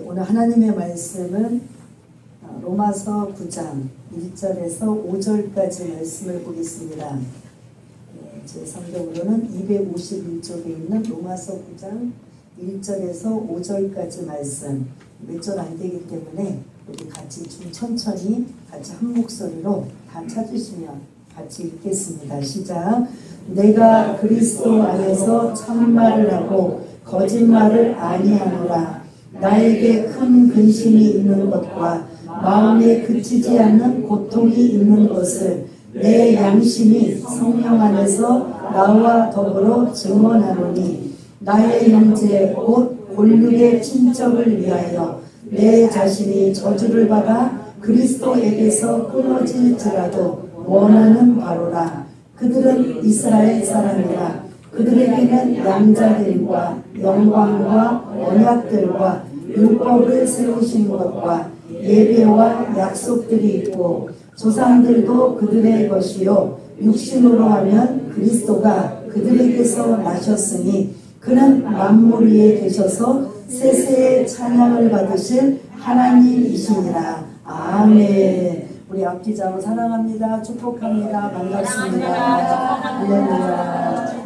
오늘 하나님의 말씀은 로마서 9장 1절에서 5절까지 말씀을 보겠습니다. 제 성경으로는 251쪽에 있는 로마서 9장 1절에서 5절까지 말씀, 몇 절 안 되기 때문에 우리 같이 좀 천천히 같이 한 목소리로 다 찾으시면 같이 읽겠습니다. 시작. 내가 그리스도 안에서 참말을 하고 거짓말을 아니하노라. 나에게 큰 근심이 있는 것과 마음에 그치지 않는 고통이 있는 것을 내 양심이 성령 안에서 나와 더불어 증언하노니, 나의 형제 곧 골육의 친척을 위하여 내 자신이 저주를 받아 그리스도에게서 끊어질지라도 원하는 바로라. 그들은 이스라엘 사람이라. 그들에게는 양자들과 영광과 언약들과 율법을 세우신 것과 예배와 약속들이 있고, 조상들도 그들의 것이요 육신으로 하면 그리스도가 그들에게서 나셨으니 그는 만물 위에 계셔서 세세의 찬양을 받으실 하나님이시니라. 아멘. 우리 앞기자로 사랑합니다. 축복합니다. 반갑습니다. 할렐루야.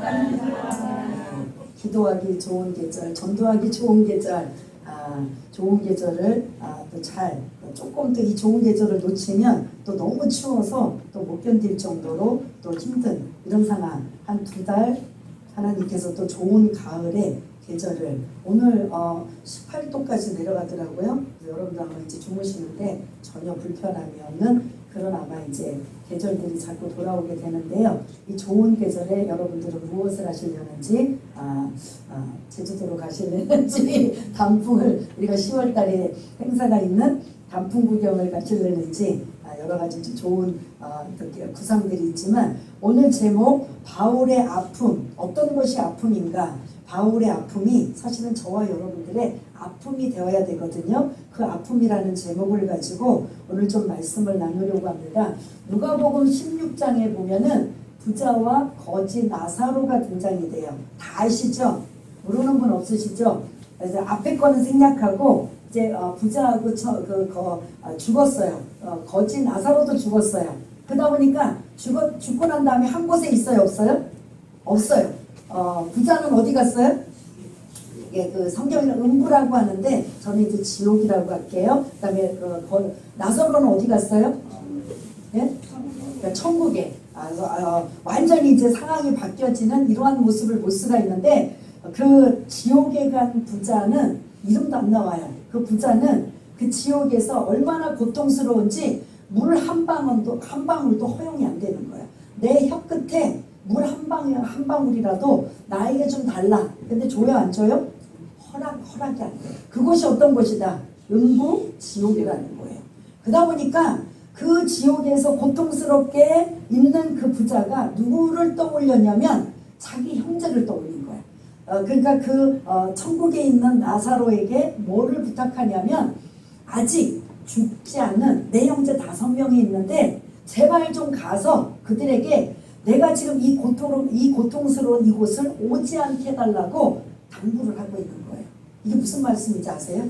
기도하기 좋은 계절, 전도하기 좋은 계절, 좋은 계절을 또 잘, 조금 더 이 좋은 계절을 놓치면 또 너무 추워서 또 못 견딜 정도로 또 힘든 이런 상황, 한 2달 하나님께서 또 좋은 가을의 계절을, 오늘 18도까지 내려가더라고요. 여러분들 아마 이제 주무시는데 전혀 불편함이 없는 그런 아마 이제 계절들이 자꾸 돌아오게 되는데요. 이 좋은 계절에 여러분들은 무엇을 하시려는지, 제주도로 가시려는지, 단풍을, 우리가 10월 달에 행사가 있는 단풍 구경을 가시려는지, 여러 가지 좋은 구상들이 있지만, 오늘 제목 바울의 아픔, 어떤 것이 아픔인가? 바울의 아픔이 사실은 저와 여러분들의 아픔이 되어야 되거든요. 그 아픔이라는 제목을 가지고 오늘 좀 말씀을 나누려고 합니다. 누가복음 16장에 보면은 부자와 거지 나사로가 등장이 돼요. 다 아시죠? 모르는 분 없으시죠? 그래서 앞에 거는 생략하고 이제 부자하고 죽었어요. 거지 나사로도 죽었어요. 그러다 보니까 죽고 난 다음에 한 곳에 있어요, 없어요? 없어요. 부자는 어디 갔어요? 그 성경에는 음부라고 하는데 저는 이제 지옥이라고 할게요. 그 다음에 나사로는 어디 갔어요? 예? 그러니까 천국에. 완전히 이제 상황이 바뀌어지는 이러한 모습을 볼 수가 있는데, 그 지옥에 간 부자는 이름도 안 나와요. 그 부자는 그 지옥에서 얼마나 고통스러운지 물 한 방울도 허용이 안 되는 거예요. 내 혀 끝에 물 한 방울이라도 나에게 좀 달라. 근데 줘요, 안 줘요? 허락이 안 돼. 그곳이 어떤 곳이다? 음부 지옥이라는 거예요. 그러다 보니까 그 지옥에서 고통스럽게 있는 그 부자가 누구를 떠올렸냐면 자기 형제를 떠올린 거예요. 그러니까 천국에 있는 나사로에게 뭐를 부탁하냐면, 아직 죽지 않은 내 형제 5명이 있는데 제발 좀 가서 그들에게 내가 지금 이 고통스러운 이곳을 오지 않게 해달라고 당부를 하고 있는 거예요. 이게 무슨 말씀인지 아세요?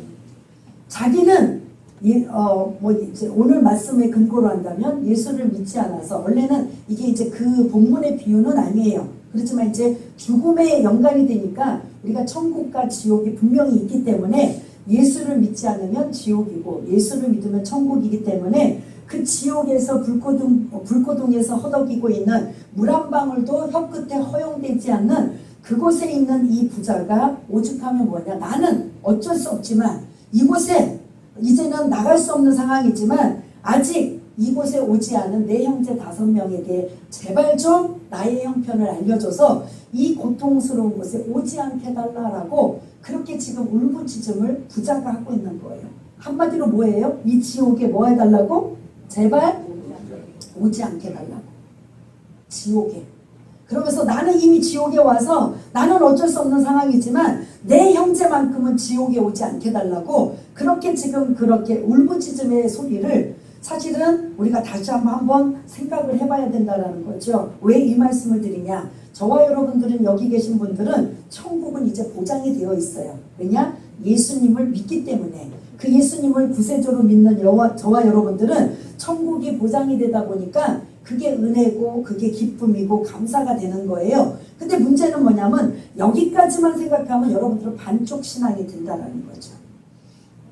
자기는 이제 오늘 말씀에 근거로 한다면 예수를 믿지 않아서, 원래는 이게 이제 그 본문의 비유는 아니에요. 그렇지만 이제 죽음에 연관이 되니까 우리가 천국과 지옥이 분명히 있기 때문에, 예수를 믿지 않으면 지옥이고 예수를 믿으면 천국이기 때문에 그 지옥에서 불고동에서 허덕이고 있는 물 한 방울도 혀 끝에 허용되지 않는 그곳에 있는 이 부자가 오죽하면 뭐냐, 나는 어쩔 수 없지만 이곳에 이제는 나갈 수 없는 상황이지만 아직 이곳에 오지 않은 내 형제 5명에게 제발 좀 나의 형편을 알려줘서 이 고통스러운 곳에 오지 않게 해달라고, 그렇게 지금 울부짖음을 부자가 하고 있는 거예요. 한마디로 뭐예요? 이 지옥에 뭐 해달라고? 제발 오지 않게 해달라고. 지옥에. 그러면서 나는 이미 지옥에 와서 나는 어쩔 수 없는 상황이지만 내 형제만큼은 지옥에 오지 않게 해달라고, 그렇게 지금 그렇게 울부짖음의 소리를 사실은 우리가 다시 한번 생각을 해봐야 된다는 거죠. 왜 이 말씀을 드리냐? 저와 여러분들은, 여기 계신 분들은 천국은 이제 보장이 되어 있어요. 왜냐? 예수님을 믿기 때문에 그 예수님을 구세주로 믿는 저와 여러분들은 천국이 보장이 되다 보니까 그게 은혜고 그게 기쁨이고 감사가 되는 거예요. 근데 문제는 뭐냐면 여기까지만 생각하면 여러분들은 반쪽 신앙이 된다는 거죠.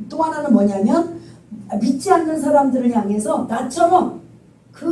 또 하나는 뭐냐면 믿지 않는 사람들을 향해서 나처럼 그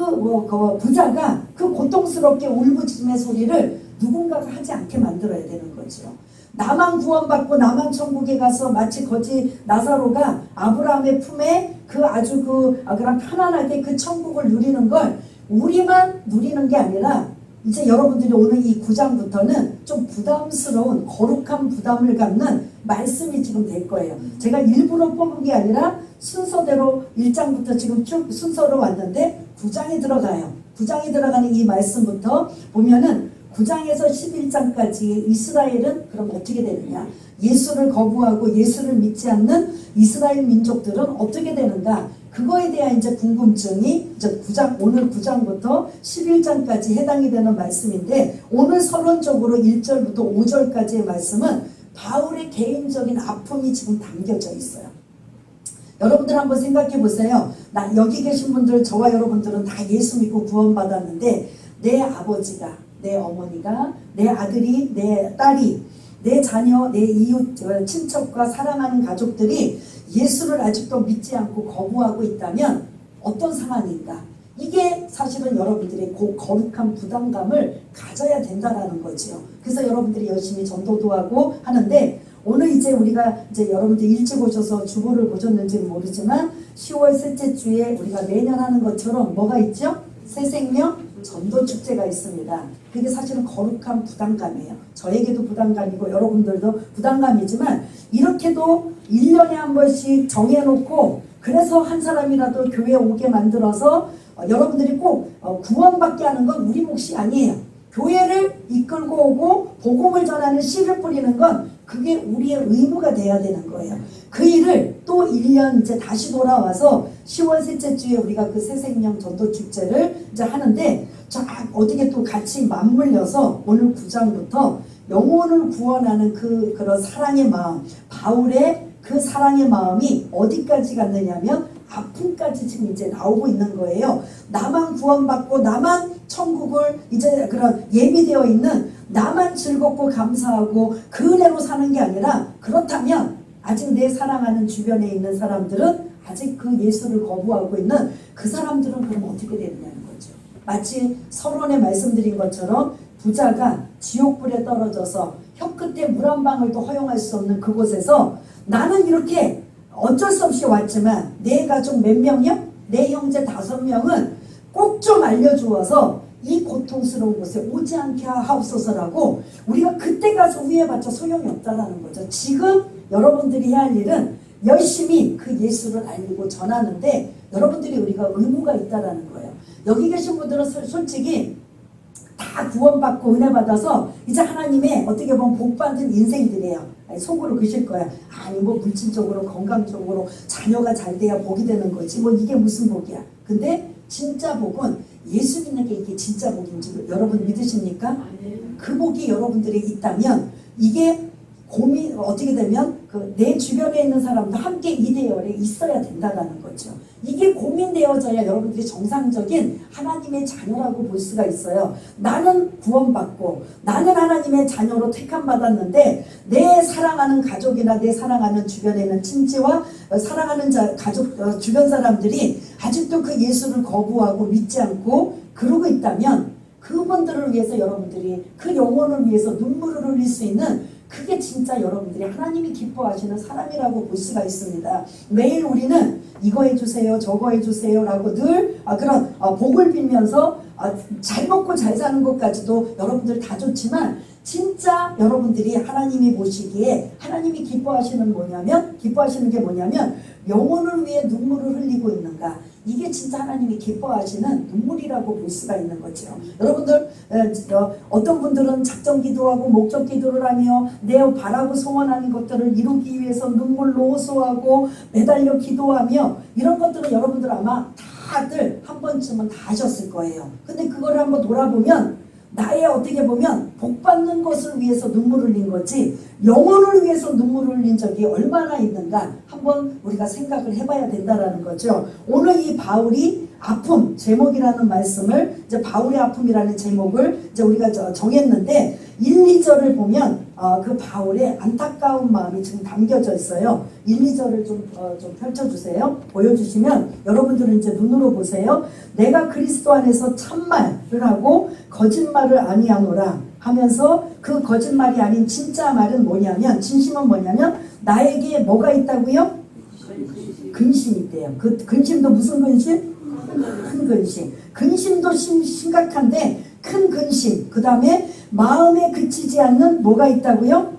부자가 그 고통스럽게 울부짖음의 소리를 누군가가 하지 않게 만들어야 되는 거죠. 나만 구원받고 나만 천국에 가서 마치 거지 나사로가 아브라함의 품에 그 아주 그런 편안하게 그 천국을 누리는 걸 우리만 누리는 게 아니라 이제 여러분들이 오늘 이 9장부터는 좀 부담스러운 거룩한 부담을 갖는 말씀이 지금 될 거예요. 제가 일부러 뽑은 게 아니라 순서대로 1장부터 지금 쭉 순서로 왔는데 9장에 들어가요. 9장에 들어가는 이 말씀부터 보면은 9장에서 11장까지 이스라엘은 그럼 어떻게 되느냐? 예수를 거부하고 예수를 믿지 않는 이스라엘 민족들은 어떻게 되는가? 그거에 대한 이제 궁금증이 이제 오늘 9장부터 11장까지 해당이 되는 말씀인데 오늘 서론적으로 1절부터 5절까지의 말씀은 바울의 개인적인 아픔이 지금 담겨져 있어요. 여러분들 한번 생각해 보세요. 여기 계신 분들, 저와 여러분들은 다 예수 믿고 구원받았는데 내 아버지가, 내 어머니가, 내 아들이, 내 딸이, 내 자녀, 내 이웃, 친척과 사랑하는 가족들이 예수를 아직도 믿지 않고 거부하고 있다면 어떤 상황인가? 이게 사실은 여러분들의 거룩한 부담감을 가져야 된다라는 거죠. 그래서 여러분들이 열심히 전도도 하고 하는데 오늘 이제 우리가 이제 여러분들 일찍 오셔서 주보를 보셨는지는 모르지만 10월 셋째 주에 우리가 매년 하는 것처럼 뭐가 있죠? 새생명 전도 축제가 있습니다. 그게 사실은 거룩한 부담감이에요. 저에게도 부담감이고 여러분들도 부담감이지만 이렇게도 1년에 한 번씩 정해놓고 그래서 한 사람이라도 교회에 오게 만들어서 여러분들이 꼭 구원받게 하는 건 우리 몫이 아니에요. 교회를 이끌고 오고 복음을 전하는 씨를 뿌리는 건 그게 우리의 의무가 돼야 되는 거예요. 그 일을 또 1년 이제 다시 돌아와서 10월 셋째 주에 우리가 그 새생명 전도 축제를 이제 하는데 어떻게 또 같이 맞물려서 오늘 9장부터 영혼을 구원하는 그런 사랑의 마음, 바울의 그 사랑의 마음이 어디까지 갔느냐면 아픔까지 지금 이제 나오고 있는 거예요. 나만 구원받고 나만 천국을 이제 그런 예비되어 있는 나만 즐겁고 감사하고 그 은혜로 사는 게 아니라 그렇다면 아직 내 사랑하는 주변에 있는 사람들은 아직 그 예수를 거부하고 있는 그 사람들은 그럼 어떻게 되느냐는 거죠. 마치 서론에 말씀드린 것처럼 부자가 지옥불에 떨어져서 혀끝에 물 한 방울도 허용할 수 없는 그곳에서 나는 이렇게 어쩔 수 없이 왔지만 내 가족 몇 명이요? 내 형제 5명은 꼭 좀 알려주어서 이 고통스러운 곳에 오지 않게 하옵소서라고 우리가 그때 가서 후회받자 소용이 없다라는 거죠. 지금 여러분들이 해야 할 일은 열심히 그 예수를 알리고 전하는데 여러분들이 우리가 의무가 있다라는 거예요. 여기 계신 분들은 솔직히 다 구원받고 은혜 받아서 이제 하나님의 어떻게 보면 복받은 인생들이에요. 속으로 그실 거야. 아니 뭐 물질적으로 건강적으로 자녀가 잘 돼야 복이 되는 거지 뭐 이게 무슨 복이야. 근데 진짜 복은 예수 믿는 게 이게 진짜 복인지 여러분 믿으십니까? 그 복이 여러분들이 있다면 이게 고민 어떻게 되면 내 주변에 있는 사람도 함께 이 대열에 있어야 된다는 거죠. 이게 고민되어져야 여러분들이 정상적인 하나님의 자녀라고 볼 수가 있어요. 나는 구원받고 나는 하나님의 자녀로 택함받았는데 내 사랑하는 가족이나 내 사랑하는 주변에 있는 친지와 사랑하는 가족 주변 사람들이 아직도 그 예수를 거부하고 믿지 않고 그러고 있다면 그분들을 위해서 여러분들이 그 영혼을 위해서 눈물을 흘릴 수 있는 그게 진짜 여러분들이 하나님이 기뻐하시는 사람이라고 볼 수가 있습니다. 매일 우리는 이거 해주세요 저거 해주세요 라고 늘 그런 복을 빌면서 잘 먹고 잘 사는 것까지도 여러분들 다 좋지만 진짜 여러분들이 하나님이 보시기에 하나님이 기뻐하시는 게 뭐냐면 영혼을 위해 눈물을 흘리고 있는가. 이게 진짜 하나님이 기뻐하시는 눈물이라고 볼 수가 있는 거죠. 여러분들 어떤 분들은 작정 기도하고 목적 기도를 하며 내 바라고 소원하는 것들을 이루기 위해서 눈물로 호소하고 매달려 기도하며 이런 것들은 여러분들 아마 다들 한 번쯤은 다 하셨을 거예요. 근데 그거를 한번 돌아보면 나의 어떻게 보면 복받는 것을 위해서 눈물 흘린 거지 영혼을 위해서 눈물을 흘린 적이 얼마나 있는가 한번 우리가 생각을 해봐야 된다라는 거죠. 오늘 이 바울이 아픔 제목이라는 말씀을 이제 바울의 아픔이라는 제목을 이제 우리가 정했는데 1, 2절을 보면 그 바울의 안타까운 마음이 지금 담겨져 있어요. 1, 2절을 좀 펼쳐주세요. 보여주시면 여러분들은 이제 눈으로 보세요. 내가 그리스도 안에서 참말을 하고 거짓말을 아니하노라 하면서 그 거짓말이 아닌 진짜 말은 뭐냐면 진심은 뭐냐면 나에게 뭐가 있다고요? 근심이 있대요. 그 근심도 무슨 근심? 큰 근심. 근심도 심각한데 큰 근심. 그 다음에 마음에 그치지 않는 뭐가 있다고요?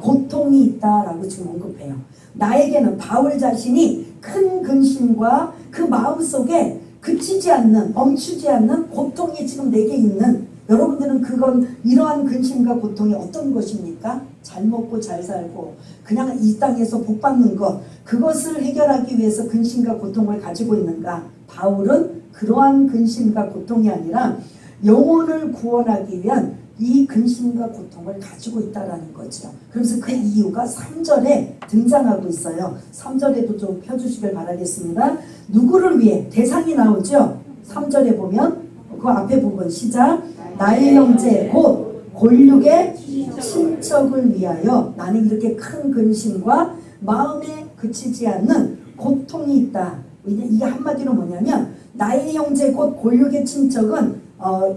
고통이 있다라고 지금 언급해요. 나에게는 바울 자신이 큰 근심과 그 마음속에 그치지 않는 멈추지 않는 고통이 지금 내게 있는 여러분들은 그건 이러한 근심과 고통이 어떤 것입니까? 잘 먹고 잘 살고 그냥 이 땅에서 복 받는 것 그것을 해결하기 위해서 근심과 고통을 가지고 있는가? 바울은 그러한 근심과 고통이 아니라 영혼을 구원하기 위한 이 근심과 고통을 가지고 있다라는 거죠. 그래서 그 이유가 3절에 등장하고 있어요. 3절에도 좀 펴주시길 바라겠습니다. 누구를 위해? 대상이 나오죠. 3절에 보면 그 앞에 부분 시작. 나의 형제 곧 골육의 친척을 위하여 나는 이렇게 큰 근심과 마음에 그치지 않는 고통이 있다. 이게 한마디로 뭐냐면 나의 형제 곧 골육의 친척은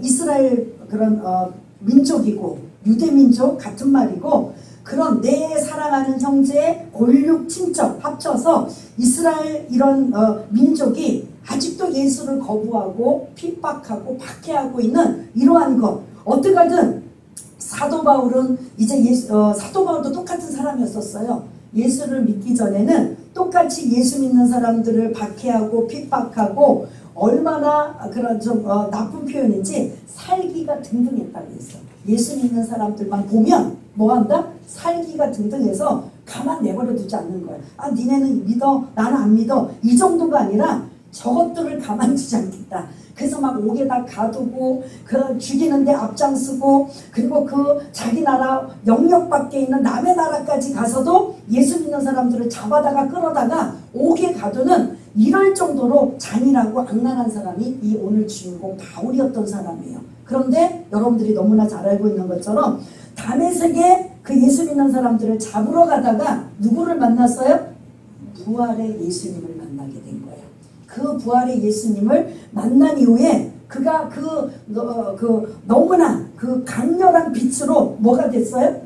이스라엘 그런 민족이고 유대민족 같은 말이고 그런 내 사랑하는 형제 골육 친척 합쳐서 이스라엘 이런 민족이 아직도 예수를 거부하고 핍박하고 박해하고 있는 이러한 것 어떻게든 사도 바울은 이제 사도 바울도 똑같은 사람이었었어요. 예수를 믿기 전에는 똑같이 예수 믿는 사람들을 박해하고 핍박하고 얼마나 그런 좀 나쁜 표현인지 살기가 등등했다고 했어. 예수 믿는 사람들만 보면 뭐한다? 살기가 등등해서 가만 내버려 두지 않는 거야. 아 니네는 믿어 나는 안 믿어 이 정도가 아니라 저것들을 가만두지 않겠다. 그래서 막 옥에다 가두고 그 죽이는데 앞장서고 그리고 그 자기 나라 영역 밖에 있는 남의 나라까지 가서도 예수 믿는 사람들을 잡아다가 끌어다가 옥에 가두는 이럴 정도로 잔인하고 악랄한 사람이 이 오늘 주인공 바울이었던 사람이에요. 그런데 여러분들이 너무나 잘 알고 있는 것처럼 다메섹에 그 예수 믿는 사람들을 잡으러 가다가 누구를 만났어요? 부활의 예수님을 만나게 된 거예요. 그 부활의 예수님을 만난 이후에 그가 너무나 그 강렬한 빛으로 뭐가 됐어요?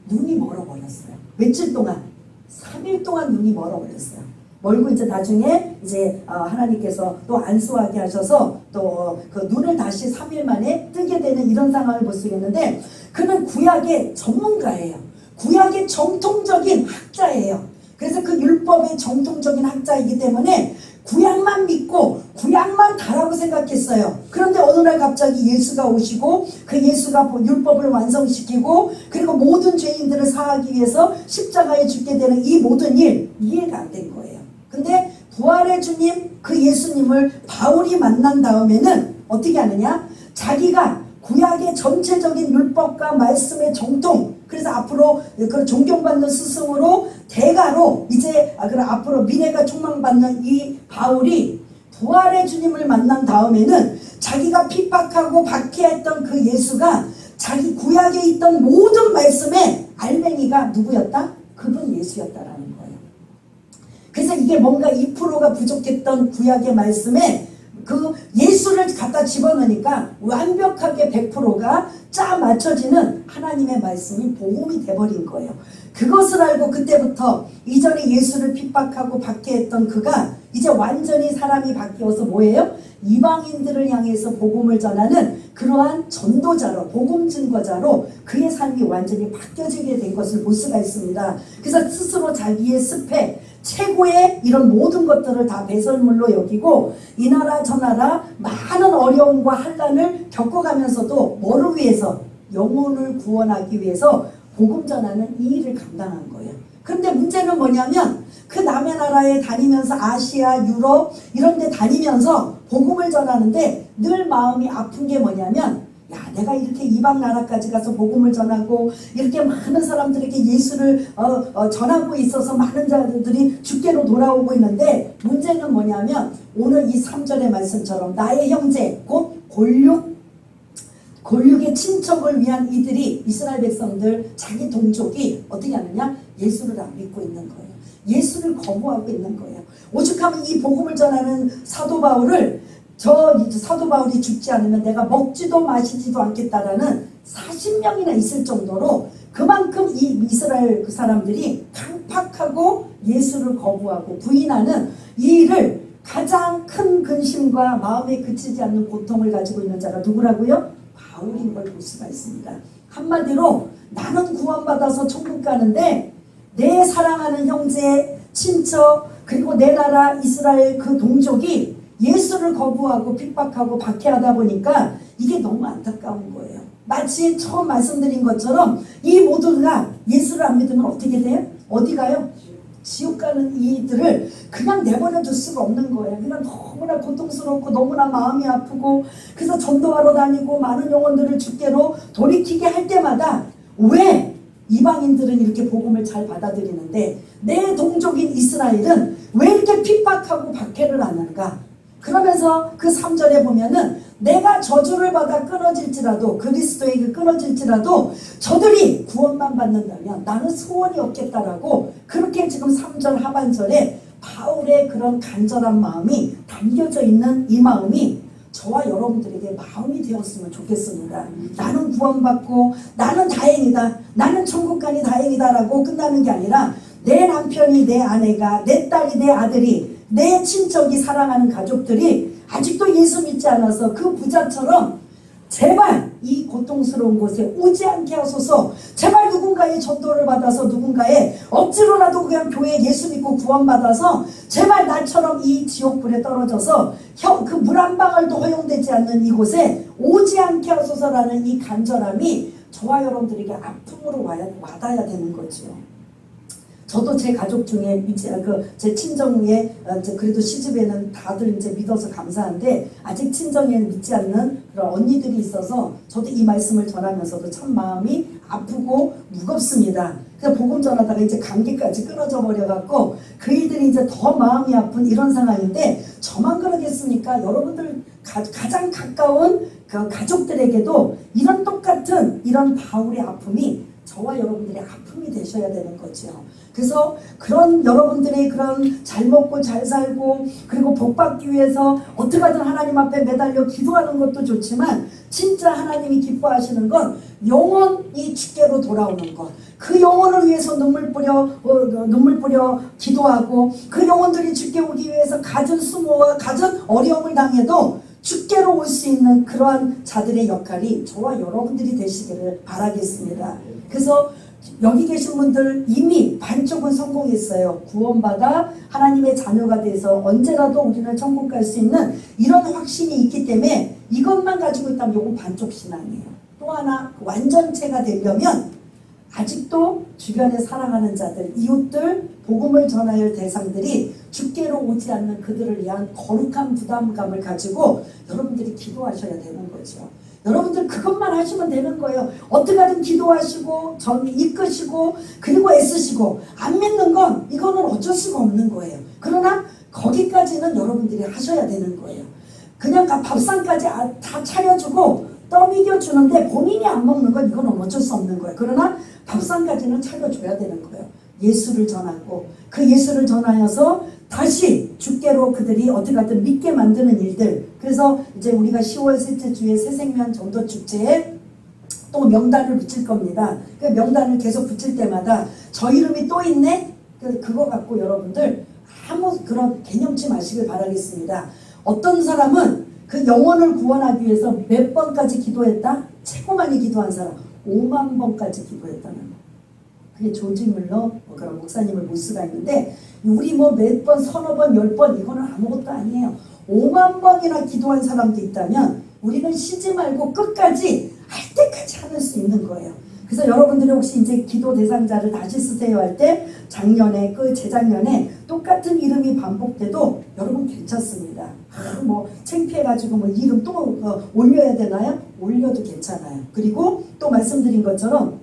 눈이 멀어버렸어요. 며칠 동안? 3일 동안 눈이 멀어버렸어요. 멀고 이제 나중에 이제 하나님께서 또 안수하게 하셔서 또 그 눈을 다시 3일 만에 뜨게 되는 이런 상황을 볼 수 있는데 그는 구약의 전문가예요. 구약의 정통적인 학자예요. 그래서 그 율법의 정통적인 학자이기 때문에 구약만 믿고 구약만 다라고 생각했어요. 그런데 어느 날 갑자기 예수가 오시고 그 예수가 율법을 완성시키고 그리고 모든 죄인들을 사하기 위해서 십자가에 죽게 되는 이 모든 일 이해가 안 된 거예요. 근데 부활의 주님 그 예수님을 바울이 만난 다음에는 어떻게 하느냐? 자기가 구약의 전체적인 율법과 말씀의 정통 그래서 앞으로 그 존경받는 스승으로 대가로 이제 그럼 앞으로 미래가 촉망받는 이 바울이 부활의 주님을 만난 다음에는 자기가 핍박하고 박해했던 그 예수가 자기 구약에 있던 모든 말씀의 알맹이가 누구였다? 그분 예수였다라는 거예요. 그래서 이게 뭔가 2%가 부족했던 구약의 말씀에 그 예수를 갖다 집어넣으니까 완벽하게 100%가 짜 맞춰지는 하나님의 말씀이 복음이 돼버린 거예요. 그것을 알고 그때부터 이전에 예수를 핍박하고 박해했던 그가 이제 완전히 사람이 바뀌어서 뭐예요? 이방인들을 향해서 복음을 전하는 그러한 전도자로 복음 증거자로 그의 삶이 완전히 바뀌어지게 된 것을 볼 수가 있습니다. 그래서 스스로 자기의 스펙 최고의 이런 모든 것들을 다 배설물로 여기고 이 나라 저 나라 많은 어려움과 환난을 겪어가면서도 뭐를 위해서? 영혼을 구원하기 위해서 복음 전하는 이 일을 감당한 거예요. 그런데 문제는 뭐냐면 그 남의 나라에 다니면서 아시아, 유럽 이런 데 다니면서 복음을 전하는데 늘 마음이 아픈 게 뭐냐면 야 내가 이렇게 이방 나라까지 가서 복음을 전하고 이렇게 많은 사람들에게 예수를 전하고 있어서 많은 자들이 주께로 돌아오고 있는데, 문제는 뭐냐면 오늘 이 3절의 말씀처럼 나의 형제 곧 골육의 친척을 위한 이들이, 이스라엘 백성들 자기 동족이 어떻게 하느냐? 예수를 안 믿고 있는 거예요. 예수를 거부하고 있는 거예요. 오죽하면 이 복음을 전하는 사도 바울을, 사도 바울이 죽지 않으면 내가 먹지도 마시지도 않겠다라는 40명이나 있을 정도로 그만큼 이 이스라엘 그 사람들이 강팍하고 예수를 거부하고 부인하는 이 일을, 가장 큰 근심과 마음에 그치지 않는 고통을 가지고 있는 자가 누구라고요? 바울인 걸 볼 수가 있습니다. 한마디로 나는 구원받아서 천국 가는데 내 사랑하는 형제, 친척, 그리고 내 나라 이스라엘 그 동족이 예수를 거부하고 핍박하고 박해하다 보니까 이게 너무 안타까운 거예요. 마치 처음 말씀드린 것처럼 이 모두가 예수를 안 믿으면 어떻게 돼요? 어디 가요? 지옥 가는 이들을 그냥 내버려 둘 수가 없는 거예요. 그냥 너무나 고통스럽고 너무나 마음이 아프고, 그래서 전도하러 다니고 많은 영혼들을 주께로 돌이키게 할 때마다 왜 이방인들은 이렇게 복음을 잘 받아들이는데 내 동족인 이스라엘은 왜 이렇게 핍박하고 박해를 하는가? 그러면서 그 3절에 보면은 내가 저주를 받아 끊어질지라도, 그리스도에게 끊어질지라도 저들이 구원만 받는다면 나는 소원이 없겠다라고, 그렇게 지금 3절 하반절에 바울의 그런 간절한 마음이 담겨져 있는 이 마음이 저와 여러분들에게 마음이 되었으면 좋겠습니다. 나는 구원받고 나는 다행이다, 나는 천국 가니 다행이다라고 끝나는 게 아니라 내 남편이, 내 아내가, 내 딸이, 내 아들이, 내 친척이, 사랑하는 가족들이 아직도 예수 믿지 않아서 그 부자처럼 제발 이 고통스러운 곳에 오지 않게 하소서, 제발 누군가의 전도를 받아서 누군가의 억지로라도 그냥 교회에 예수 믿고 구원받아서 제발 나처럼 이 지옥불에 떨어져서 그 물 한 방울도 허용되지 않는 이곳에 오지 않게 하소서라는 이 간절함이 저와 여러분들에게 아픔으로 와닿아야 되는 거죠. 저도 제 가족 중에 제 친정에 그래도 시집에는 다들 이제 믿어서 감사한데 아직 친정에는 믿지 않는 그런 언니들이 있어서 저도 이 말씀을 전하면서도 참 마음이 아프고 무겁습니다. 그래서 복음 전하다가 이제 관계까지 끊어져 버려갖고 그 일들이 이제 더 마음이 아픈 이런 상황인데, 저만 그러겠습니까? 여러분들 가장 가까운 그 가족들에게도 이런 똑같은 이런 바울의 아픔이 저와 여러분들의 아픔이 되셔야 되는 거죠. 그래서 그런 여러분들의 그런 잘 먹고 잘 살고 그리고 복 받기 위해서 어떻게든 하나님 앞에 매달려 기도하는 것도 좋지만, 진짜 하나님이 기뻐하시는 건 영혼이 주께로 돌아오는 것. 그 영혼을 위해서 눈물 뿌려 기도하고, 그 영혼들이 주께 오기 위해서 갖은 수모와 갖은 어려움을 당해도 주께로 올 수 있는 그러한 자들의 역할이 저와 여러분들이 되시기를 바라겠습니다. 그래서 여기 계신 분들 이미 반쪽은 성공했어요. 구원받아 하나님의 자녀가 돼서 언제라도 우리는 천국 갈 수 있는 이런 확신이 있기 때문에 이것만 가지고 있다면 이건 반쪽 신앙이에요. 또 하나, 완전체가 되려면 아직도 주변에 사랑하는 자들, 이웃들, 복음을 전하여 할 대상들이 주께로 오지 않는 그들을 위한 거룩한 부담감을 가지고 여러분들이 기도하셔야 되는 거죠. 여러분들 그것만 하시면 되는 거예요. 어떻게든 기도하시고 이끄시고 그리고 애쓰시고, 안 믿는 건 이거는 어쩔 수가 없는 거예요. 그러나 거기까지는 여러분들이 하셔야 되는 거예요. 그냥 밥상까지 다 차려주고 떠먹여주는데 본인이 안 먹는 건 이건 어쩔 수 없는 거예요. 그러나 밥상까지는 차려줘야 되는 거예요. 예수를 전하고 그 예수를 전하여서 다시 주께로 그들이 어떻게든 믿게 만드는 일들. 그래서 이제 우리가 10월 셋째 주에 새생명 전도 축제에 또 명단을 붙일 겁니다. 그 명단을 계속 붙일 때마다 저 이름이 또 있네? 그거 갖고 여러분들 아무 그런 개념치 마시길 바라겠습니다. 어떤 사람은 그 영혼을 구원하기 위해서 몇 번까지 기도했다? 최고 많이 기도한 사람 5만 번까지 기도했다는 거. 그게 조지 물러 그런 목사님을 볼 수가 있는데, 우리 뭐 몇 번, 서너 번, 10번 이거는 아무것도 아니에요. 5만 번이나 기도한 사람도 있다면 우리는 쉬지 말고 끝까지 할 때까지 하는 수 있는 거예요. 그래서 여러분들이 혹시 이제 기도 대상자를 다시 쓰세요 할 때 작년에 재작년에 똑같은 이름이 반복돼도 여러분 괜찮습니다. 뭐 창피해가지고 뭐 이름 또 올려야 되나요? 올려도 괜찮아요. 그리고 또 말씀드린 것처럼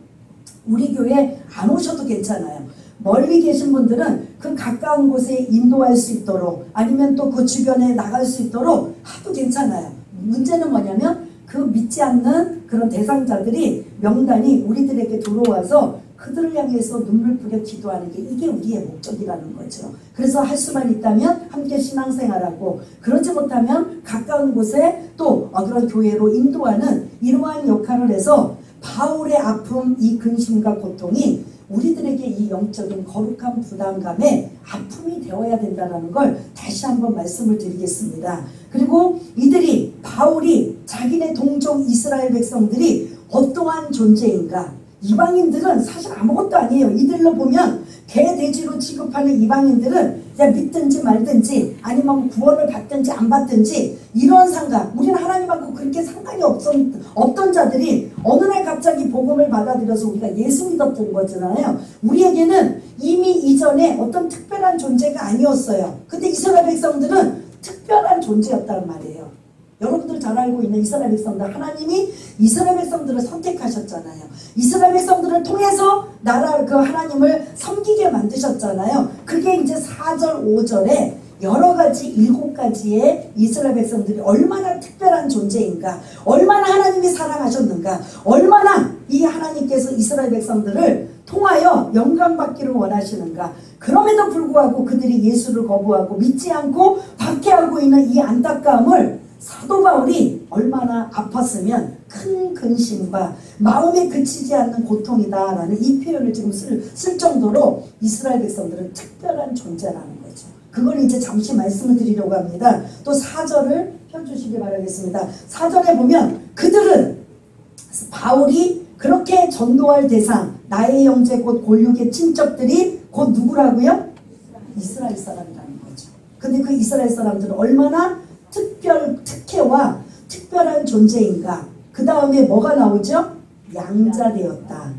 우리 교회 안 오셔도 괜찮아요. 멀리 계신 분들은 그 가까운 곳에 인도할 수 있도록 아니면 또 그 주변에 나갈 수 있도록 하도 괜찮아요. 문제는 뭐냐면 그 믿지 않는 그런 대상자들이 명단이 우리들에게 들어와서 그들을 향해서 눈물 뿌려 기도하는 게 이게 우리의 목적이라는 거죠. 그래서 할 수만 있다면 함께 신앙생활하고 그러지 못하면 가까운 곳에 또 그런 교회로 인도하는 이러한 역할을 해서 바울의 아픔, 이 근심과 고통이 우리들에게 이 영적인 거룩한 부담감에 아픔이 되어야 된다는 걸 다시 한번 말씀을 드리겠습니다. 그리고 이들이 바울이 자기네 동족 이스라엘 백성들이 어떠한 존재인가, 이방인들은 사실 아무것도 아니에요. 이들로 보면 개, 돼지로 취급하는 이방인들은 그냥 믿든지 말든지 아니면 구원을 받든지 안 받든지 이런 상관, 우리는 하나님하고 그렇게 상관이 없던 자들이 어느 날 갑자기 복음을 받아들여서 우리가 예수 믿었던 거잖아요. 우리에게는 이미 이전에 어떤 특별한 존재가 아니었어요. 근데 이스라엘 백성들은 특별한 존재였단 말이에요. 여러분들 잘 알고 있는 이스라엘 백성들, 하나님이 이스라엘 백성들을 선택하셨잖아요. 이스라엘 백성들을 통해서 나라 그 하나님을 섬기게 만드셨잖아요. 그게 이제 4절 5절에 여러 가지 7가지의 이스라엘 백성들이 얼마나 특별한 존재인가, 얼마나 하나님이 사랑하셨는가, 얼마나 이 하나님께서 이스라엘 백성들을 통하여 영광받기를 원하시는가. 그럼에도 불구하고 그들이 예수를 거부하고 믿지 않고 박해하고 있는 이 안타까움을 사도 바울이 얼마나 아팠으면 큰 근심과 마음에 그치지 않는 고통이다라는 이 표현을 지금 쓸 정도로 이스라엘 백성들은 특별한 존재라는 거죠. 그걸 이제 잠시 말씀을 드리려고 합니다. 또 4절을 펴주시기 바라겠습니다. 4절에 보면 그들은 바울이 그렇게 전도할 대상, 나의 형제 곧 골육의 친척들이 곧 누구라고요? 이스라엘 사람이라는 거죠. 근데 그 이스라엘 사람들은 얼마나 특혜와 특별한 존재인가. 그 다음에 뭐가 나오죠? 양자되었다.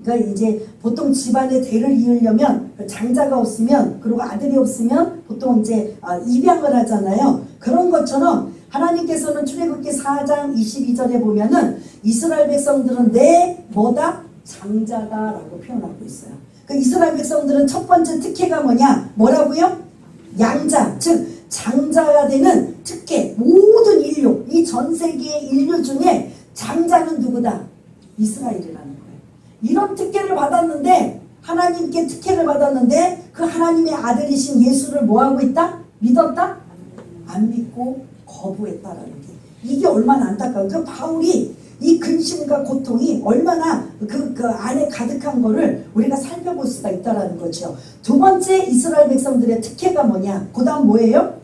그러니까 이제 보통 집안에 대를 이으려면 장자가 없으면, 그리고 아들이 없으면 보통 이제 입양을 하잖아요. 그런 것처럼 하나님께서는 출애굽기 4장 22절에 보면은 이스라엘 백성들은 내 뭐다? 장자다라고 표현하고 있어요. 그 이스라엘 백성들은 첫 번째 특혜가 뭐냐? 뭐라고요? 양자, 즉 장자가 되는 특혜. 모든 인류, 이 전 세계의 인류 중에 장자는 누구다? 이스라엘이라는 거예요. 이런 특혜를 받았는데, 하나님께 특혜를 받았는데 그 하나님의 아들이신 예수를 뭐하고 있다? 믿었다? 안 믿고 거부했다라는 게, 이게 얼마나 안타까운, 그 바울이 이 근심과 고통이 얼마나 그 안에 가득한 거를 우리가 살펴볼 수가 있다라는 거죠. 두 번째 이스라엘 백성들의 특혜가 뭐냐? 그 다음 뭐예요?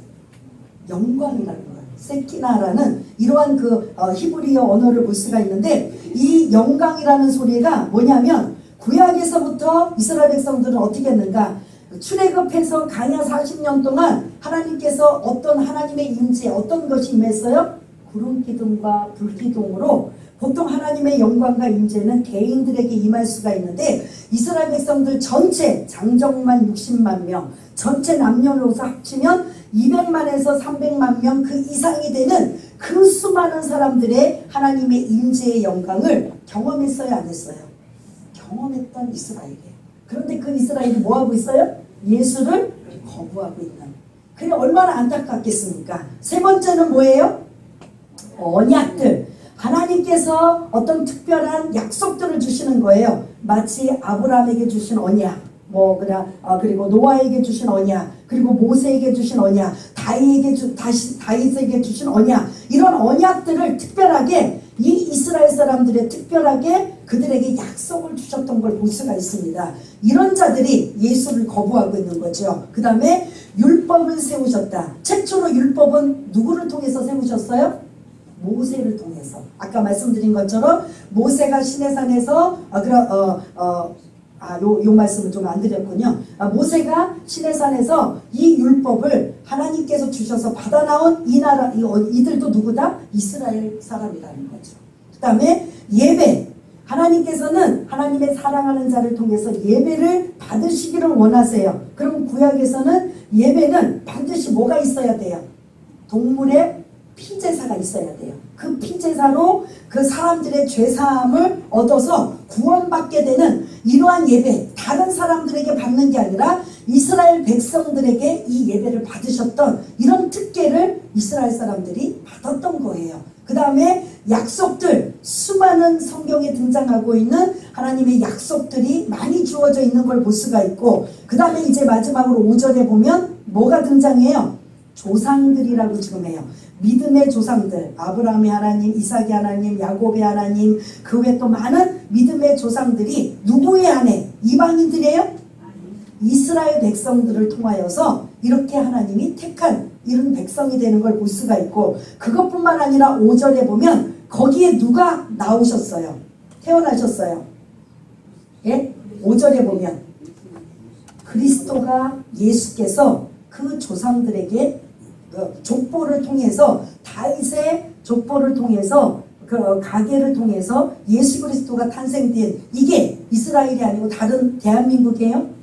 영광이라는 거예요. 세키나라는 이러한 그 히브리어 언어를 볼 수가 있는데, 이 영광이라는 소리가 뭐냐면, 구약에서부터 이스라엘 백성들은 어떻게 했는가? 출애굽해서 광야 40년 동안 하나님께서 어떤 하나님의 임재, 어떤 것이 임했어요? 구름 기둥과 불 기둥으로. 보통 하나님의 영광과 임재는 개인들에게 임할 수가 있는데, 이스라엘 백성들 전체 장정만 60만 명, 전체 남녀노소 합치면 200만에서 300만 명 그 이상이 되는 그 수많은 사람들의 하나님의 임재의 영광을 경험했어요, 안 했어요? 경험했던 이스라엘이에요. 그런데 그 이스라엘이 뭐하고 있어요? 예수를 거부하고 있는. 그게 얼마나 안타깝겠습니까? 세 번째는 뭐예요? 언약들. 하나님께서 어떤 특별한 약속들을 주시는 거예요. 마치 아브라함에게 주신 언약, 그리고 노아에게 주신 언약, 그리고 모세에게 주신 언약, 다윗에게 주신 언약, 이런 언약들을 특별하게 이 이스라엘 사람들의 특별하게 그들에게 약속을 주셨던 걸 볼 수가 있습니다. 이런 자들이 예수를 거부하고 있는 거죠. 그 다음에 율법을 세우셨다. 최초로 율법은 누구를 통해서 세우셨어요? 모세를 통해서. 아까 말씀드린 것처럼 모세가 시내산에서 요 말씀을 좀 안 드렸군요. 모세가 시내산에서 이 율법을 하나님께서 주셔서 받아 나온 이 이들도 누구다? 이스라엘 사람이라는 거죠. 그 다음에 예배. 하나님께서는 하나님의 사랑하는 자를 통해서 예배를 받으시기를 원하세요. 그럼 구약에서는 예배는 반드시 뭐가 있어야 돼요? 동물의 피제사가 있어야 돼요. 그 피제사로 그 사람들의 죄사함을 얻어서 구원받게 되는 이러한 예배, 다른 사람들에게 받는 게 아니라 이스라엘 백성들에게 이 예배를 받으셨던 이런 특権을 이스라엘 사람들이 받았던 거예요. 그 다음에 약속들, 수많은 성경에 등장하고 있는 하나님의 약속들이 많이 주어져 있는 걸 볼 수가 있고, 그 다음에 이제 마지막으로 5절에 보면 뭐가 등장해요? 조상들이라고 지금 해요. 믿음의 조상들, 아브라함의 하나님, 이삭의 하나님, 야곱의 하나님, 그 외에 또 많은 믿음의 조상들이 누구의 아내? 이방인들이에요? 이스라엘 백성들을 통하여서 이렇게 하나님이 택한 이런 백성이 되는 걸 볼 수가 있고, 그것뿐만 아니라 5절에 보면 거기에 누가 나오셨어요? 태어나셨어요. 예? 5절에 보면 그리스도가, 예수께서 그 조상들에게 족보를 통해서, 다윗의 족보를 통해서, 그 가계를 통해서 예수 그리스도가 탄생된, 이게 이스라엘이 아니고 다른 대한민국이에요?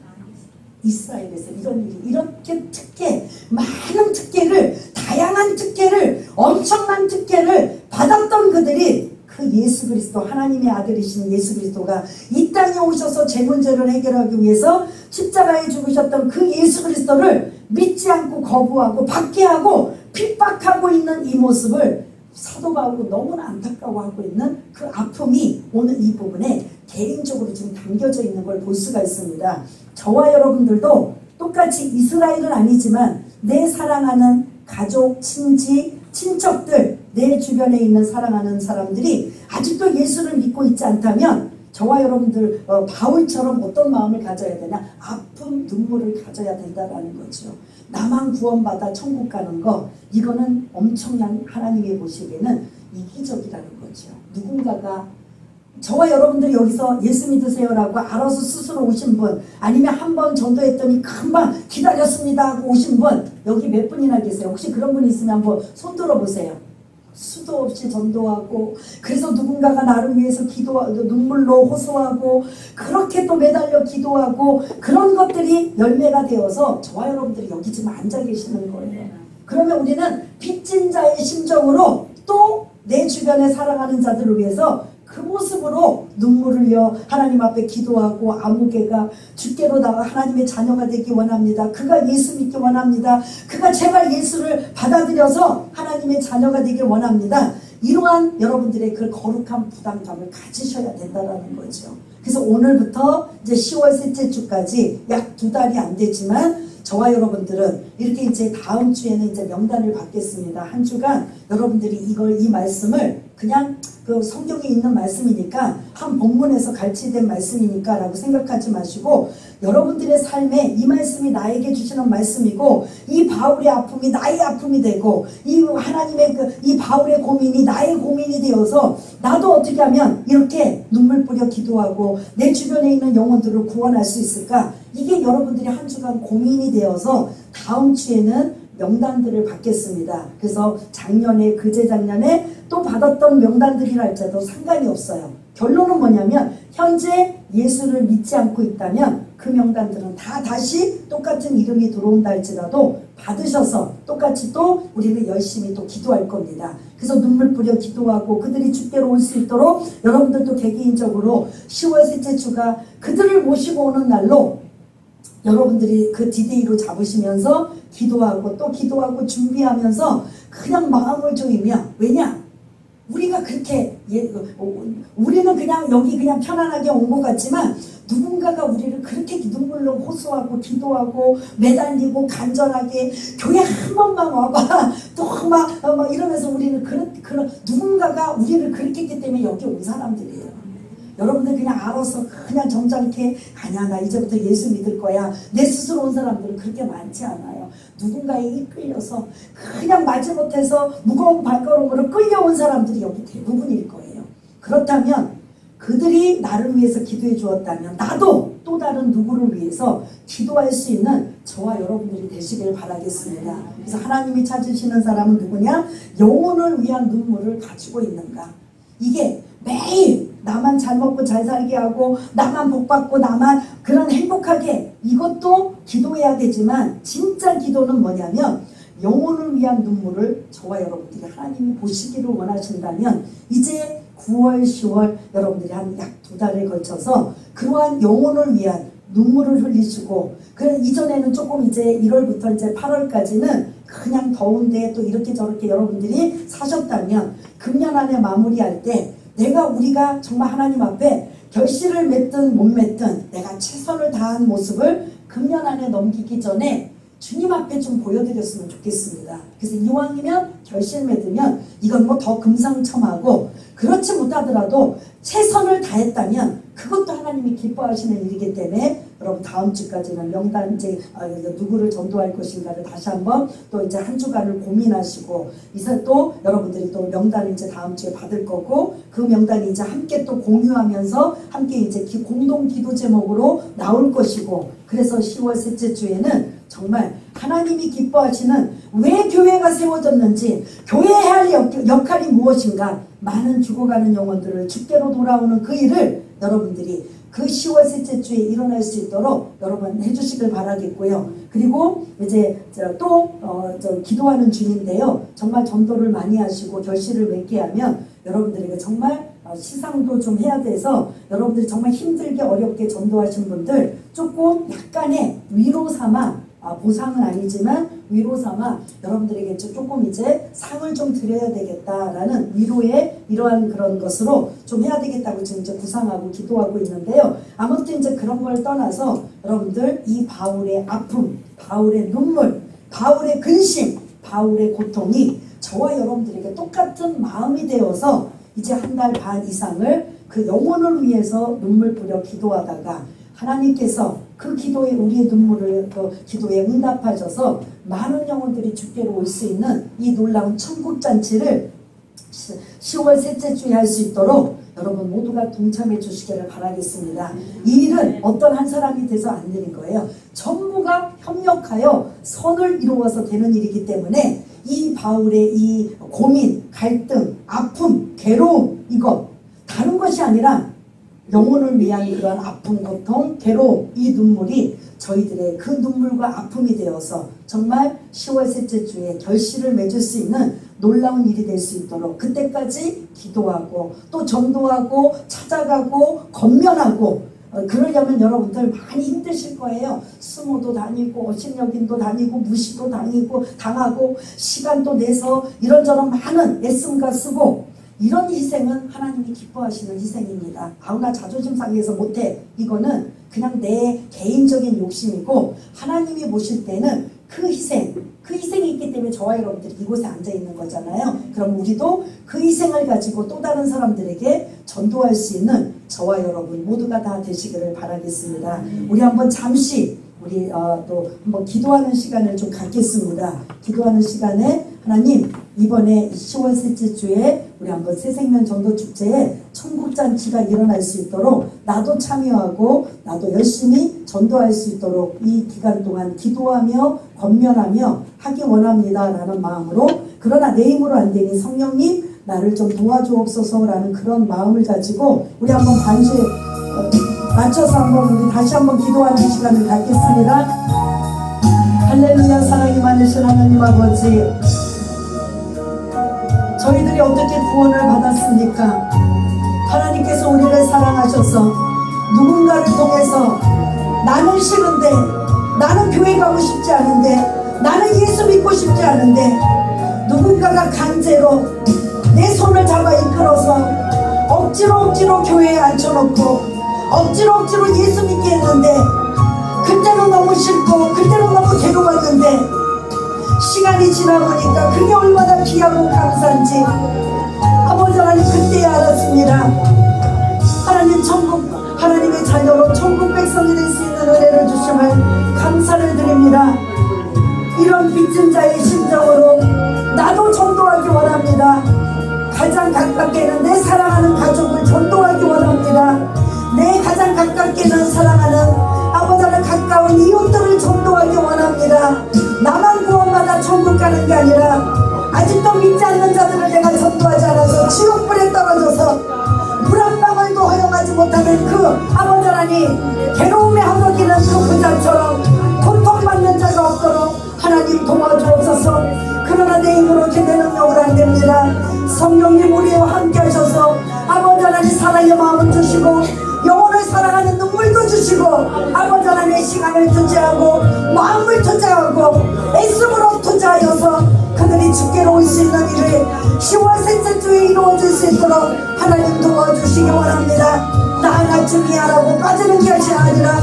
이스라엘에서 이런 일이, 이렇게 특혜, 많은 특혜를, 다양한 특혜를, 엄청난 특혜를 받았던 그들이 그 예수 그리스도, 하나님의 아들이신 예수 그리스도가 이 땅에 오셔서 제 문제를 해결하기 위해서 십자가에 죽으셨던 그 예수 그리스도를 믿지 않고 거부하고 박해하고 핍박하고 있는 이 모습을 사도 바울은 너무나 안타까워하고 있는 그 아픔이 오늘 이 부분에 개인적으로 지금 담겨져 있는 걸 볼 수가 있습니다. 저와 여러분들도 똑같이 이스라엘은 아니지만 내 사랑하는 가족, 친지, 친척들, 내 주변에 있는 사랑하는 사람들이 아직도 예수를 믿고 있지 않다면 저와 여러분들 바울처럼 어떤 마음을 가져야 되나? 아픔, 눈물을 가져야 된다는 거죠. 나만 구원받아 천국 가는 거, 이거는 엄청난, 하나님이 보시기에는 이기적이라는 거죠. 누군가가, 저와 여러분들이 여기서 예수 믿으세요라고 알아서 스스로 오신 분, 아니면 한 번 전도했더니 금방 기다렸습니다 하고 오신 분, 여기 몇 분이나 계세요? 혹시 그런 분 있으면 한번 손 들어보세요. 수도 없이 전도하고, 그래서 누군가가 나를 위해서 기도하고 눈물로 호소하고, 그렇게 또 매달려 기도하고, 그런 것들이 열매가 되어서 저와 여러분들이 여기 지금 앉아 계시는 거예요. 그러면 우리는 빚진 자의 심정으로 또 내 주변에 사랑하는 자들을 위해서 그 모습으로 눈물을 흘려 하나님 앞에 기도하고, 아무개가 주께로 나와 하나님의 자녀가 되기 원합니다. 그가 예수 믿기 원합니다. 그가 제발 예수를 받아들여서 하나님의 자녀가 되길 원합니다. 이러한 여러분들의 그 거룩한 부담감을 가지셔야 된다는 거죠. 그래서 오늘부터 이제 10월 셋째 주까지 약 2달이 안 되지만 저와 여러분들은 이렇게 이제 다음 주에는 이제 명단을 받겠습니다. 한 주간 여러분들이 이 말씀을 그냥 그 성경에 있는 말씀이니까, 한 본문에서 갈치된 말씀이니까 라고 생각하지 마시고, 여러분들의 삶에 이 말씀이 나에게 주시는 말씀이고, 이 바울의 아픔이 나의 아픔이 되고, 이 하나님의 이 바울의 고민이 나의 고민이 되어서 나도 어떻게 하면 이렇게 눈물 뿌려 기도하고 내 주변에 있는 영혼들을 구원할 수 있을까? 이게 여러분들이 한 주간 고민이 되어서 다음 주에는 명단들을 받겠습니다. 그래서 작년에, 그제작년에 또 받았던 명단들이라 할지라도 상관이 없어요. 결론은 뭐냐면 현재 예수를 믿지 않고 있다면 그 명단들은 다 다시 똑같은 이름이 들어온다 할지라도 받으셔서 똑같이 또 우리는 열심히 또 기도할 겁니다. 그래서 눈물 뿌려 기도하고 그들이 주께로 올 수 있도록 여러분들도 개개인적으로 10월 셋째 주가 그들을 모시고 오는 날로 여러분들이 그 디데이로 잡으시면서 기도하고 또 기도하고 준비하면서 그냥 마음을 조이며, 왜냐? 우리가 그렇게 우리는 그냥 여기 그냥 편안하게 온 것 같지만 누군가가 우리를 그렇게 눈물로 호소하고 기도하고 매달리고 간절하게 교회 한 번만 와봐 또 막 이러면서 우리는 그런 누군가가 우리를 그렇게 했기 때문에 여기 온 사람들이에요. 여러분들 그냥 알아서 그냥 점잖게 아니야 나 이제부터 예수 믿을 거야, 내 스스로 온 사람들은 그렇게 많지 않아요. 누군가에 이끌려서 그냥 마지못해서 무거운 발걸음으로 끌려온 사람들이 여기 대부분일 거예요. 그렇다면 그들이 나를 위해서 기도해 주었다면 나도 또 다른 누구를 위해서 기도할 수 있는 저와 여러분들이 되시길 바라겠습니다. 그래서 하나님이 찾으시는 사람은 누구냐? 영혼을 위한 눈물을 가지고 있는가? 이게 매일 나만 잘 먹고 잘 살게 하고 나만 복받고 나만 그런 행복하게, 이것도 기도해야 되지만 진짜 기도는 뭐냐면 영혼을 위한 눈물을 저와 여러분들이 하나님이 보시기를 원하신다면 이제 9월 10월 여러분들이 한 약 2달에 걸쳐서 그러한 영혼을 위한 눈물을 흘리시고, 그래 이전에는 조금 이제 1월부터 이제 8월까지는 그냥 더운데 또 이렇게 저렇게 여러분들이 사셨다면 금년 안에 마무리할 때 우리가 정말 하나님 앞에 결실을 맺든 못 맺든 내가 최선을 다한 모습을 금년 안에 넘기기 전에 주님 앞에 좀 보여드렸으면 좋겠습니다. 그래서 이왕이면 결실 맺으면 이건 뭐 더 금상첨화고, 그렇지 못하더라도 최선을 다했다면 그것도 하나님이 기뻐하시는 일이기 때문에 여러분 다음 주까지는 명단 이제 누구를 전도할 것인가를 다시 한번 또 이제 한 주간을 고민하시고, 이제 또 여러분들이 또 명단을 이제 다음 주에 받을 거고, 그 명단이 이제 함께 또 공유하면서 함께 이제 공동 기도 제목으로 나올 것이고, 그래서 10월 셋째 주에는 정말 하나님이 기뻐하시는, 왜 교회가 세워졌는지, 교회에 할 역할이 무엇인가, 많은 죽어가는 영혼들을 주께로 돌아오는 그 일을 여러분들이 그 10월 셋째 주에 일어날 수 있도록 여러분 해주시길 바라겠고요. 그리고 이제 또 기도하는 중인데요. 정말 전도를 많이 하시고 결실을 맺게 하면 여러분들에게 정말 시상도 좀 해야 돼서, 여러분들이 정말 힘들게 어렵게 전도하신 분들 조금 약간의 위로 삼아, 보상은 아니지만 위로 삼아 여러분들에게 조금 이제 상을 좀 드려야 되겠다라는 위로의 이러한 그런 것으로 좀 해야 되겠다고 지금 이제 구상하고 기도하고 있는데요. 아무튼 이제 그런 걸 떠나서 여러분들 이 바울의 아픔, 바울의 눈물, 바울의 근심, 바울의 고통이 저와 여러분들에게 똑같은 마음이 되어서 이제 한 달 반 이상을 그 영혼을 위해서 눈물 뿌려 기도하다가 하나님께서 그 기도에, 우리의 눈물을 그 기도에 응답하셔서 많은 영혼들이 주께로 올 수 있는 이 놀라운 천국잔치를 10월 셋째 주에 할 수 있도록 여러분 모두가 동참해 주시기를 바라겠습니다. 이 일은 어떤 한 사람이 돼서 안 되는 거예요. 전부가 협력하여 선을 이루어서 되는 일이기 때문에 이 바울의 이 고민, 갈등, 아픔, 괴로움, 이거 다른 것이 아니라 영혼을 위한 그런 아픔, 고통, 괴로움, 이 눈물이 저희들의 그 눈물과 아픔이 되어서 정말 10월 셋째 주에 결실을 맺을 수 있는 놀라운 일이 될 수 있도록 그때까지 기도하고 또 전도하고 찾아가고 건면하고, 그러려면 여러분들 많이 힘드실 거예요. 수모도 다니고 신여긴도 다니고 무시도 당하고 시간도 내서 이런저런 많은 애씀과 쓰고, 이런 희생은 하나님이 기뻐하시는 희생입니다. 나 자존심 상해서 못해, 이거는 그냥 내 개인적인 욕심이고, 하나님이 보실 때는 그 희생이 있기 때문에 저와 여러분들이 이곳에 앉아 있는 거잖아요. 그럼 우리도 그 희생을 가지고 또 다른 사람들에게 전도할 수 있는 저와 여러분 모두가 다 되시기를 바라겠습니다. 우리 한번 잠시 우리 또 한번 기도하는 시간을 좀 갖겠습니다. 기도하는 시간에 하나님, 이번에 10월 셋째 주에 우리 한번 새생명 전도축제에 천국잔치가 일어날 수 있도록 나도 참여하고 나도 열심히 전도할 수 있도록 이 기간 동안 기도하며 권면하며 하기 원합니다 라는 마음으로, 그러나 내 힘으로 안 되니 성령님 나를 좀 도와주옵소서라는 그런 마음을 가지고 우리 한번 반주에 맞춰서 한번 우리 다시 한번 기도하는 시간을 갖겠습니다. 할렐루야. 사랑이 많으신 하나님 아버지, 저희들이 어떻게 구원을 받았습니까? 하나님께서 우리를 사랑하셔서 누군가를 통해서, 나는 싫은데, 나는 교회 가고 싶지 않은데, 나는 예수 믿고 싶지 않은데, 누군가가 강제로 내 손을 잡아 이끌어서 억지로 교회에 앉혀놓고 억지로 예수 믿게 했는데, 그때는 너무 싫고 그때는 너무 괴로웠는데 시간이 지나보니까 그게 얼마나 귀하고 감사한지 아버지 하나님 그때야 알았습니다. 하나님 하나님의 자녀로 천국 백성이 될 수 있는 은혜를 주심을 감사를 드립니다. 이런 빚진 자의 심정으로 나도 전도하기 원합니다. 가장 가깝게는 내 사랑하는 가족을 전도하기 원합니다. 내 가장 가깝게는 사랑하는 아버지를 가까운 이웃들을 전도하기 원합니다. 나만 구원받아 천국 가는 게 아니라 아직도 믿지 않는 자들을 내가 전도하지 않아서 지옥불에 떨어져서 물 한 방울도 성령님 우리와 함께 하셔서 아버지 하나님 사랑의 마음을 주시고 영혼을 사랑하는 눈물도 주시고 아버지 하나님의 시간을 투자하고 마음을 투자하고 애씀으로 투자하여서 그들이 주께로 올 수 있는 일을 10월 셋째 주에 이루어질 수 있도록 하나님 도와주시기 원합니다. 나 하나 중이하라고 빠지는 것이 아니라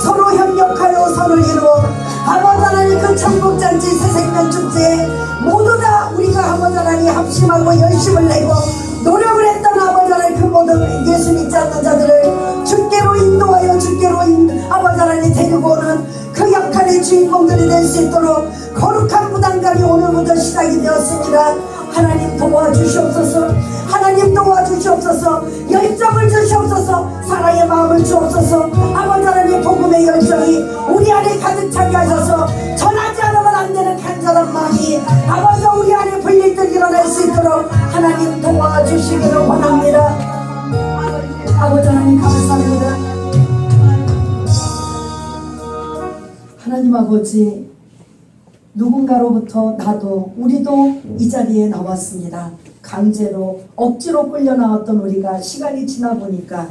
서로 협력하여 서로를 이루어 아버지 하나님 그 천국잔치 새생명 축제에 모두 다 우리가 아버지 하나님 합심하고 열심을 내고 노력을 했던 아버지 하나님 그 모든 예수 믿지 않는 자들을 주께로 인도하여 주께로 아버지 하나님 데리고 오는 그 역할의 주인공들이 될 수 있도록 거룩한 무당감이 오늘부터 시작이 되었습니다. 하나님 도와주시옵소서. 하나님 도와주시옵소서. 열정을 주시옵소서. 사랑의 마음을 주옵소서. 아버지 하나님 복음의 열정이 우리 안에 가득 차게 하셔서 전하지 않으면 안 되는 간절한 마음이 아버지 우리 안에 불릴 때 일어날 수 있도록 하나님 도와주시기를 원합니다. 아버지 하나님 감사합니다. 하나님 아버지 누군가로부터 나도 우리도 이 자리에 나왔습니다. 강제로 억지로 끌려 나왔던 우리가 시간이 지나 보니까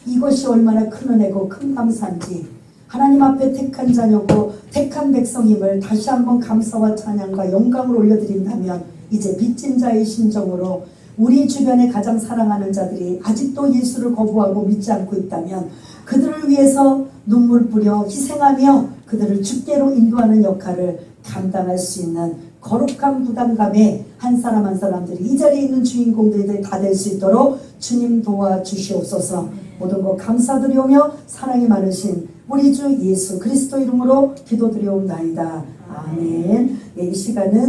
이것이 얼마나 큰 은혜고 큰 감사인지 하나님 앞에 택한 자녀고 택한 백성임을 다시 한번 감사와 찬양과 영광을 올려드린다면 이제 빚진 자의 심정으로 우리 주변에 가장 사랑하는 자들이 아직도 예수를 거부하고 믿지 않고 있다면 그들을 위해서 눈물 뿌려 희생하며 그들을 주께로 인도하는 역할을 감당할 수 있는 거룩한 부담감에 한 사람 한 사람들이 이 자리에 있는 주인공들이 다 될 수 있도록 주님 도와주시옵소서. 모든 것 감사드리오며 사랑이 많으신 우리 주 예수 그리스도 이름으로 기도드리옵나이다. 아멘. 이 시간은